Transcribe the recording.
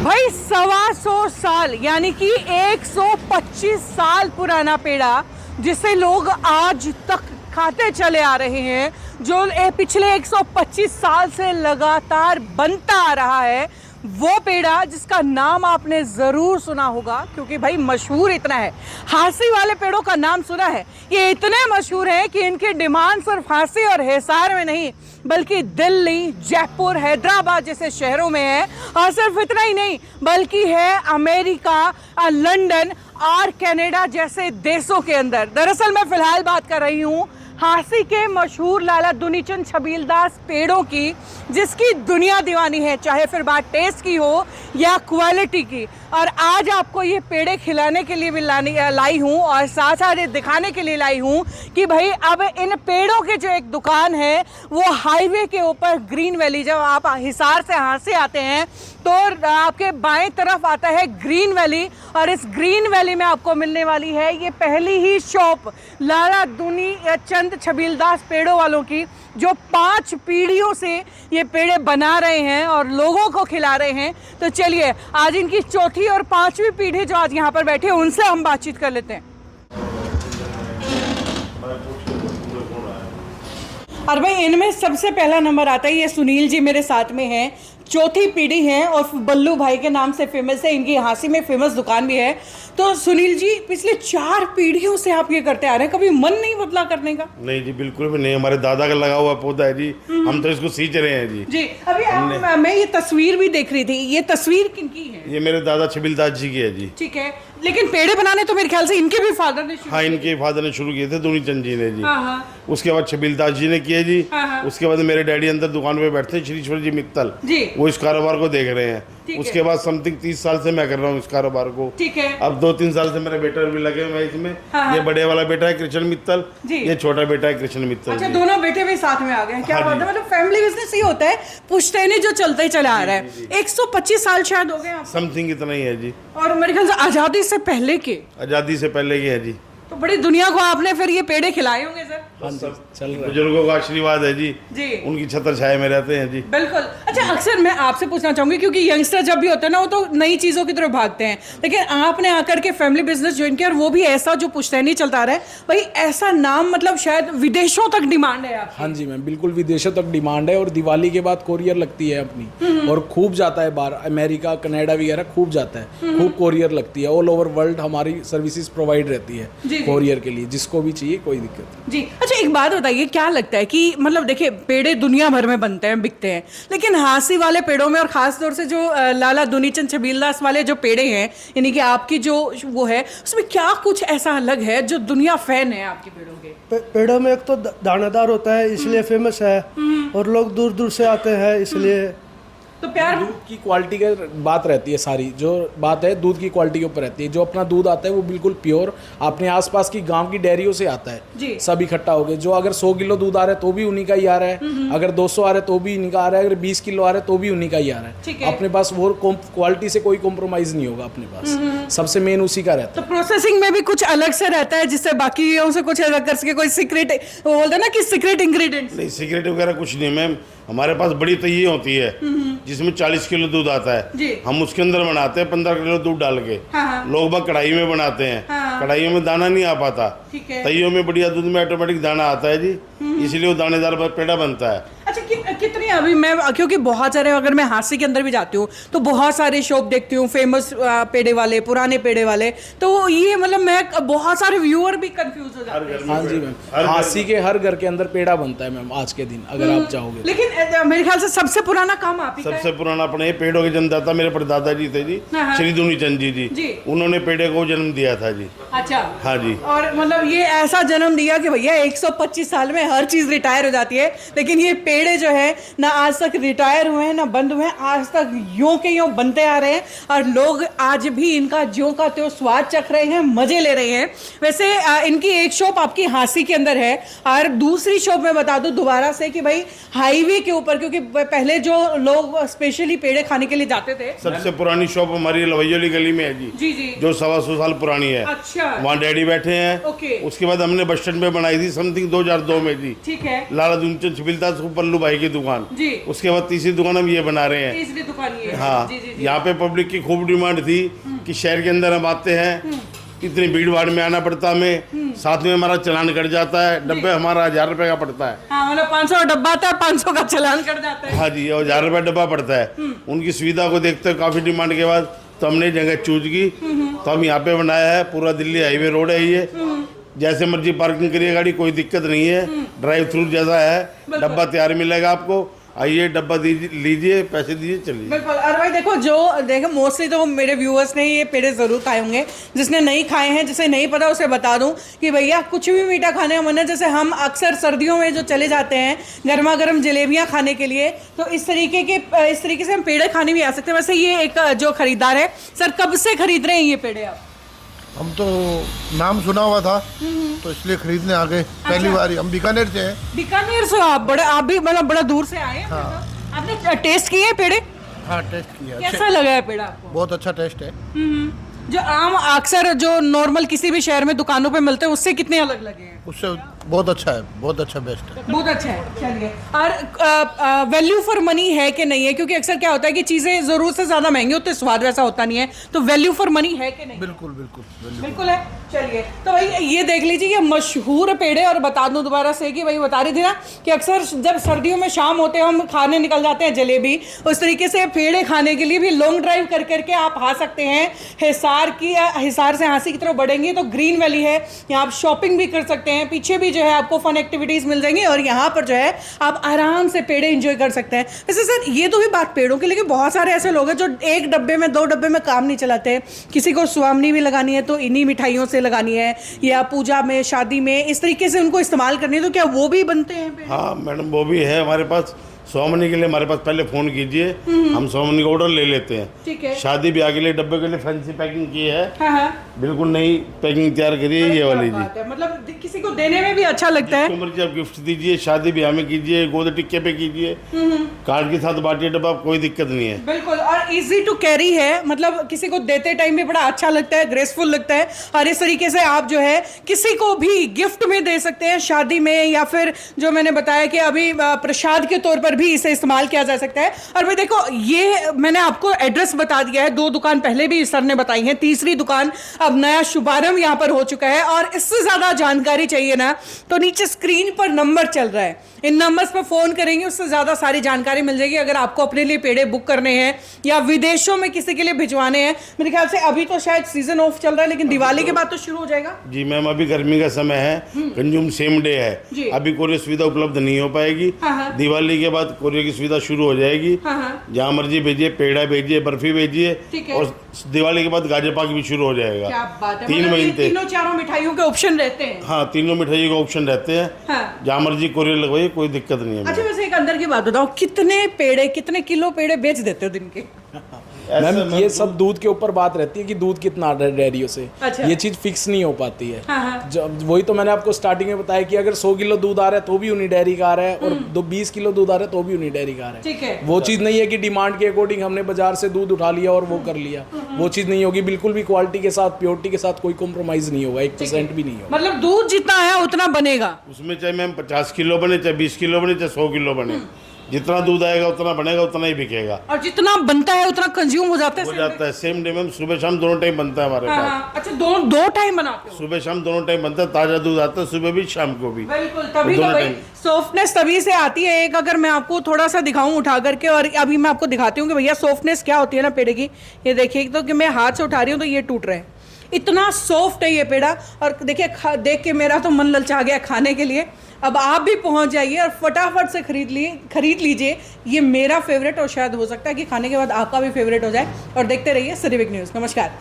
भाई 125 साल यानी कि 125 साल पुराना पेड़ा जिसे लोग आज तक खाते चले आ रहे हैं, जो पिछले 125 साल से लगातार बनता आ रहा है, वो पेड़ा जिसका नाम आपने ज़रूर सुना होगा क्योंकि भाई मशहूर इतना है। हांसी वाले पेड़ों का नाम सुना है, ये इतने मशहूर हैं कि इनकी डिमांड सिर्फ हांसी और हिसार में नहीं बल्कि दिल्ली, जयपुर, हैदराबाद जैसे शहरों में है। और सिर्फ इतना ही नहीं बल्कि है अमेरिका, लंदन और कनाडा जैसे देशों के अंदर। दरअसल मैं फिलहाल बात कर रही हूँ हांसी के मशहूर लाला दुनीचंद छबीलदास पेड़ों की, जिसकी दुनिया दीवानी है, चाहे फिर बात टेस्ट की हो या क्वालिटी की। और आज आपको ये पेड़े खिलाने के लिए भी लाई हूँ और साथ साथ ये दिखाने के लिए लाई हूँ कि भाई अब इन पेड़ों के जो एक दुकान है वो हाईवे के ऊपर ग्रीन वैली, जब आप हिसार से हांसी आते हैं तो आपके बाएं तरफ आता है ग्रीन वैली, और इस ग्रीन वैली में आपको मिलने वाली है ये पहली ही शॉप लाला दुनीचंद छबीलदास पेड़ों वालों की, जो 5 पीढ़ियों से ये पेड़े बना रहे हैं और लोगों को खिला रहे हैं। तो चलिए आज इनकी चौथी और 5वीं पीढ़ी जो आज यहाँ पर बैठे हैं उनसे हम बातचीत कर लेते हैं। और भाई इनमें सबसे पहला नंबर आता है, ये सुनील जी मेरे साथ में हैं, चौथी पीढ़ी है और बल्लू भाई के नाम से फेमस है, इनकी हांसी में फेमस दुकान भी है। तो सुनील जी पिछले 4 पीढ़ियों से आप ये करते आ रहे हैं, कभी मन नहीं बदला करने का? नहीं जी, बिल्कुल भी नहीं। हमारे दादा का लगा हुआ पौधा है जी, हम तो इसको सींच रहे हैं जी। जी अभी मैं ये तस्वीर भी देख रही थी, ये तस्वीर किनकी है? ये मेरे दादा छबीलदास जी की है जी। ठीक है, लेकिन पेड़े बनाने तो मेरे ख्याल से इनके भी फादर ने शुरू हाँ, इनके फादर ने शुरू किए थे, दुनीचंद जी ने जी। हाँ। उसके बाद छबीलदास जी ने किए जी। हाँ। उसके बाद मेरे डैडी अंदर दुकान पे बैठते हैं, श्रीश्वर जी मित्तल जी, वो इस कारोबार को देख रहे हैं। ठीक उसके है। बाद समथिंग 30 साल से मैं कर रहा हूँ इस कारोबार को। ठीक है। अब 2-3 साल से मेरे बेटे भी लगे हुए हैं इसमें। हाँ। ये बड़े वाला बेटा है कृष्ण मित्तल जी। ये छोटा बेटा है कृष्ण मित्तल अच्छा, जी। दोनों बेटे भी साथ में आ गए हैं, क्या हाँ बात जी। है। मतलब फैमिली बिजनेस ही होता है, पुश्तैनी जो चलता ही चला आ रहा है। 125 साल शायद हो गए आप, समथिंग इतना ही है जी। और मेरे ख्याल से आजादी से पहले के, आज़ादी से पहले की है जी। तो बड़ी दुनिया को आपने फिर ये पेड़े खिलाए होंगे सर। हाँ, सब चल रहा है। बुजुर्गों का आशीर्वाद है जी, जी उनकी छत्र छाया में रहते हैं जी। बिल्कुल। अच्छा, अक्सर मैं आपसे पूछना चाहूंगी क्योंकि यंगस्टर जब भी होते हैं ना वो तो नई चीजों की तरफ भागते हैं, लेकिन आपने आकर के फैमिली बिजनेस ज्वाइन किया और वो भी ऐसा जो पुश्तैनी चलता रहा है, भाई ऐसा नाम, मतलब शायद विदेशों तक डिमांड है आपकी। हाँ जी मैम, बिल्कुल विदेशों तक डिमांड है और दिवाली के बाद कोरियर लगती है अपनी, और खूब जाता है बाहर, अमेरिका, कनाडा वगैरह खूब जाता है, खूब कोरियर लगती है। ऑल ओवर वर्ल्ड हमारी सर्विसेज प्रोवाइड रहती है कोरियर के लिए, जिसको भी चाहिए कोई दिक्कत नहीं जी। अच्छा, एक बात बताइए, क्या लगता है कि मतलब देखिए पेड़े दुनिया भर में बनते हैं, बिकते हैं, लेकिन हांसी वाले पेड़ों में और खास तौर से जो लाला दुनीचंद छबीलदास वाले जो पेड़े हैं, यानी कि आपकी जो वो है, उसमें क्या कुछ ऐसा अलग है जो दुनिया फैन है आपके पेड़ों के? पेड़ों में एक तो दानादार होता है इसलिए फेमस है, और लोग दूर दूर से आते हैं इसलिए। तो प्यार दूध की क्वालिटी की बात रहती है, सारी जो बात है दूध की क्वालिटी के ऊपर रहती है। जो अपना दूध आता है वो बिल्कुल प्योर अपने आसपास की गांव की डेयरियों से आता है जी। सब इकट्ठा हो गए। जो अगर 100 किलो दूध आ रहा है तो भी उन्हीं का ही आ रहा है, अगर 200 आ रहा है तो भी उन्हीं का आ रहा है, अगर 20 किलो आ रहा है तो भी उन्हीं का ही आ रहा ठीक है। है। अपने पास वो क्वालिटी से कोई कॉम्प्रोमाइज नहीं होगा अपने पास, सबसे मेन उसी का रहता तो है। प्रोसेसिंग में भी कुछ अलग से रहता है जिससे बाकी से कुछ अलग कर सके, कोई सीक्रेट, वो बोलते हैं ना कि सीक्रेट इंग्रेडिएंट्स? नहीं, सिगरेट वगैरह कुछ नहीं मैम। हमारे पास बड़ी तही होती है जिसमें 40 किलो दूध आता जी। है, हम उसके अंदर बनाते हैं 15 किलो दूध डाल के। हाँ। लोग बाग कढ़ाई में बनाते हैं, कढ़ाइयों में दाना नहीं आ पाता, ठीक है। तइयों में बढ़िया दूध में ऑटोमेटिक दाना आता है जी, इसलिए वो दानेदार पेड़ा बनता है। अच्छा, कितनी अभी मैं, क्योंकि बहुत सारे, अगर मैं हांसी के अंदर भी जाती हूँ तो बहुत सारे शॉप देखती हूँ फेमस पेड़े वाले, पुराने पेड़े वाले, तो ये मतलब मैं बहुत सारे व्यूअर भी कंफ्यूज हो जाते हैं। हाँ जी मैम, हांसी के हर घर के अंदर पेड़ा बनता है मैम आज के दिन, अगर आप चाहोगे। लेकिन मेरे ख्याल से सबसे पुराना काम आप ही का है। सबसे पुराना अपने पेड़ों के जन्मदाता मेरे परदादा जी थे जी, हाँ। श्री दुनीचंद जी जी। जी, उन्होंने पेड़े को जन्म दिया था जी। अच्छा। हाँ जी। और मतलब ये ऐसा जन्म दिया कि भैया 125 साल में हर चीज रिटायर हो जाती है, लेकिन ये पेड़े जो है ना आज तक रिटायर हुए हैं ना बंद हुए हैं, आज तक यूं के यूं बनते आ रहे हैं और लोग आज भी इनका ज्यों का त्यों स्वाद चख रहे हैं, मजे ले रहे हैं। वैसे इनकी एक शॉप आपकी हांसी के अंदर है और दूसरी शॉप मैं बता दूं दोबारा से कि भाई हाईवे के ऊपर, क्योंकि पहले जो लोग स्पेशली पेड़े खाने के लिए जाते थे। सबसे पुरानी शॉप हमारी लवैयोली गली में है जी, जी जी। जो 125 साल पुरानी है। अच्छा। अच्छा। वहाँ डैडी बैठे हैं। ओके। उसके बाद हमने बस स्टैंड पे बनाई थी समथिंग 2002 में जी। ठीक है लाला दुमचंद छबिलदास पल्लू भाई की दुकान जी। उसके बाद तीसरी दुकान हम ये बना रहे हैं। तीसरी दुकान ये है। हाँ, जी जी जी। यहाँ पे पब्लिक की खूब डिमांड थी कि शहर के अंदर हम आते हैं, इतनी भीड़ भाड़ में आना पड़ता हमें, साथ में हमारा चालान कट जाता है, डब्बे हमारा 1000 रुपए का पड़ता है। हाँ मतलब 500 का डब्बा आता है, 500 का चालान कट जाता है। हाँ जी, और 1000 रुपये डब्बा पड़ता है। उनकी सुविधा को देखते हुए काफ़ी डिमांड के बाद तो हमने जगह चूज की, तो हम यहाँ पे बनाया है। पूरा दिल्ली हाईवे रोड है ये, जैसे मर्जी पार्किंग करिए गाड़ी, कोई दिक्कत नहीं है। ड्राइव थ्रू जैसा है, डब्बा तैयार मिलेगा आपको। आइए, डब्बा लीजिए, पैसे दीजिए, चलिए। बिल्कुल। और भाई देखो मोस्टली तो मेरे व्यूअर्स ने ये पेड़े ज़रूर खाए होंगे। जिसने नहीं खाए हैं, जिसे नहीं पता, उसे बता दूं कि भैया कुछ भी मीठा खाने का मन है, जैसे हम अक्सर सर्दियों में जो चले जाते हैं गर्मा गर्म जलेबियाँ खाने के लिए, तो इस तरीके से हम पेड़े खाने भी आ सकते हैं। वैसे ये एक जो खरीदार है, सर कब से खरीद रहे हैं ये पेड़े आप? हम तो नाम सुना हुआ था तो इसलिए खरीदने आ गए। पहली बार हम बीकानेर से हैं। बीकानेर से आप भी मतलब बड़ा दूर से आए हैं? आपने टेस्ट किए पेड़े? हाँ, टेस्ट किया। कैसा लगा है पेड़ा आपको? बहुत अच्छा टेस्ट है। जो आम अक्सर जो नॉर्मल किसी भी शहर में दुकानों पे मिलते हैं उससे कितने अलग लगे हैं? उससे बहुत अच्छा है, बहुत अच्छा, बेस्ट है। बहुत अच्छा है। चलिए, और वैल्यू फॉर मनी है कि नहीं है? क्योंकि अक्सर क्या होता है कि चीजें जरूरत से ज्यादा महंगी होती है, स्वाद वैसा होता नहीं है, तो वैल्यू फॉर मनी है कि नहीं? बिल्कुल बिल्कुल बिल्कुल है। चलिए, तो भाई ये देख लीजिए, ये मशहूर पेड़े। और बता दूं दोबारा से कि भाई बता रही थी ना कि अक्सर जब सर्दियों में शाम होते हैं हम खाने निकल जाते हैं जलेबी, उस तरीके से पेड़े खाने के लिए भी लॉन्ग ड्राइव कर करके आप आ सकते हैं। हिसार से हांसी की तरफ बढ़ेंगे तो ग्रीन वैली है, यहाँ आप शॉपिंग भी कर सकते हैं। पीछे भी जो है आपको फन एक्टिविटीज मिल जाएंगी और यहाँ पर जो है आप आराम से पेड़े एंजॉय कर सकते हैं। वैसे सर ये तो भी बात पेड़ों की, लेकिन बहुत सारे ऐसे लोग हैं जो एक डब्बे में 2 डब्बे में काम नहीं चलाते। किसी को सुहामनी भी लगानी है तो इन्हीं मिठाइयों से लगानी है, या पूजा में, शादी में, इस तरीके से उनको इस्तेमाल करनी है, तो क्या वो भी बनते हैं पेड़? हाँ मैडम, वो भी है हमारे पास। सोमनी के लिए हमारे पास पहले फ़ोन कीजिए, हम सोमनी का ऑर्डर ले लेते हैं। ठीक है। शादी ब्याह के लिए डब्बे के लिए फैंसी पैकिंग की है। हाँ। बिल्कुल नई पैकिंग तैयार करी है ये वाली जी। मतलब किसी को देने में भी अच्छा लगता है। जिसको मर्जी आप गिफ्ट दीजिए, शादी ब्याह में कीजिए, गोदे टिक्के पे कीजिए, कार्ड के साथ बांटिए डब्बा, कोई दिक्कत नहीं है। बिल्कुल। और इजी टू कैरी है, मतलब किसी को देते टाइम भी बड़ा अच्छा लगता है, ग्रेसफुल लगता है। और इस तरीके से आप जो है किसी को भी गिफ्ट में दे सकते हैं, शादी में, या फिर जो मैंने बताया कि अभी प्रसाद के तौर पर भी इसे इस्तेमाल किया जा सकता है। और भाई देखो, ये मैंने आपको एड्रेस बता दिया है, 2 दुकान पहले भी सर ने बताई है, तीसरी दुकान अब नया शुभारंभ यहाँ पर हो चुका है। और इससे ज्यादा जानकारी चाहिए ना तो नीचे स्क्रीन पर नंबर चल रहा है, इन नंबर्स पर फोन करेंगे, उससे ज्यादा सारी जानकारी मिल जाएगी। अगर आपको अपने लिए पेड़े बुक करने हैं या विदेशों में किसी के लिए भिजवाने हैं, मेरे ख्याल से अभी तो शायद सीजन ऑफ चल रहा है, लेकिन दिवाली के बाद तो शुरू हो जाएगा। जी मैम, अभी गर्मी का समय है, कंज्यूम सेम डे है, अभी कोरियर सुविधा उपलब्ध नहीं हो पाएगी। दिवाली के बाद कोरियर की सुविधा शुरू हो जाएगी। जहाँ मर्जी भेजिए, पेड़ा भेजिए, बर्फी भेजिए, और दिवाली के बाद गाजर पाक भी शुरू हो जाएगा। क्या बात है। 3 मतलब महीने, तीनों चारों मिठाइयों के ऑप्शन रहते हैं। हाँ, तीनों मिठाइयों के ऑप्शन रहते हैं। जहाँ मर्जी कोरियर लगवाइए, कोई दिक्कत नहीं है। अच्छा, वैसे एक अंदर की बात बताओ, कितने किलो पेड़े बेच देते हो दिन के? मैम ये सब दूध के ऊपर बात रहती है कि दूध कितना आ रहा है डेयरियों से। अच्छा। ये चीज फिक्स नहीं हो पाती है। जब वही तो मैंने आपको स्टार्टिंग में बताया कि अगर 100 किलो दूध आ रहा है तो भी उन्हीं डेयरी का आ रहा है, और 20 किलो दूध आ रहा है तो भी उन्हीं डेयरी का आ रहा ठीक है। है। वो चीज नहीं है कि डिमांड के अकॉर्डिंग हमने बाजार से दूध उठा लिया और वो कर लिया, वो चीज नहीं होगी। बिल्कुल भी क्वालिटी के साथ, प्योरिटी के साथ कोई कॉम्प्रोमाइज नहीं होगा, 1% भी नहीं होगा। मतलब दूध जितना है उतना बनेगा उसमें, चाहे मैम 50 किलो बने, चाहे 20 किलो बने, चाहे 100 किलो बने, जितना दूध आएगा उतना बनेगा, उतना ही बिकेगा। और जितना बनता है उतना कंज्यूम हो जाता है सेम डे मैम, सुबह शाम दोनों टाइम बनता है हमारे पास। अच्छा, दो टाइम बनाते हो? सुबह शाम दोनों टाइम बनता है, ताजा दूध आता है सुबह भी शाम को भी। बिल्कुल, तभी तो भाई सॉफ्टनेस तभी से आती है। एक अगर मैं आपको थोड़ा सा दिखाऊं उठा करके, और अभी मैं आपको दिखाती हूँ कि भैया सॉफ्टनेस क्या होती है ना पेड़े की। ये देखिए, तो कि मैं हाथ से उठा रही हूँ तो ये टूट रहा है, इतना सॉफ्ट है ये पेड़ा। और देखिए, देख के मेरा तो मन ललचा गया खाने के लिए। अब आप भी पहुंच जाइए और फटाफट से खरीद लीजिए। ये मेरा फेवरेट, और शायद हो सकता है कि खाने के बाद आपका भी फेवरेट हो जाए। और देखते रहिए सिटी वीक न्यूज़। नमस्कार।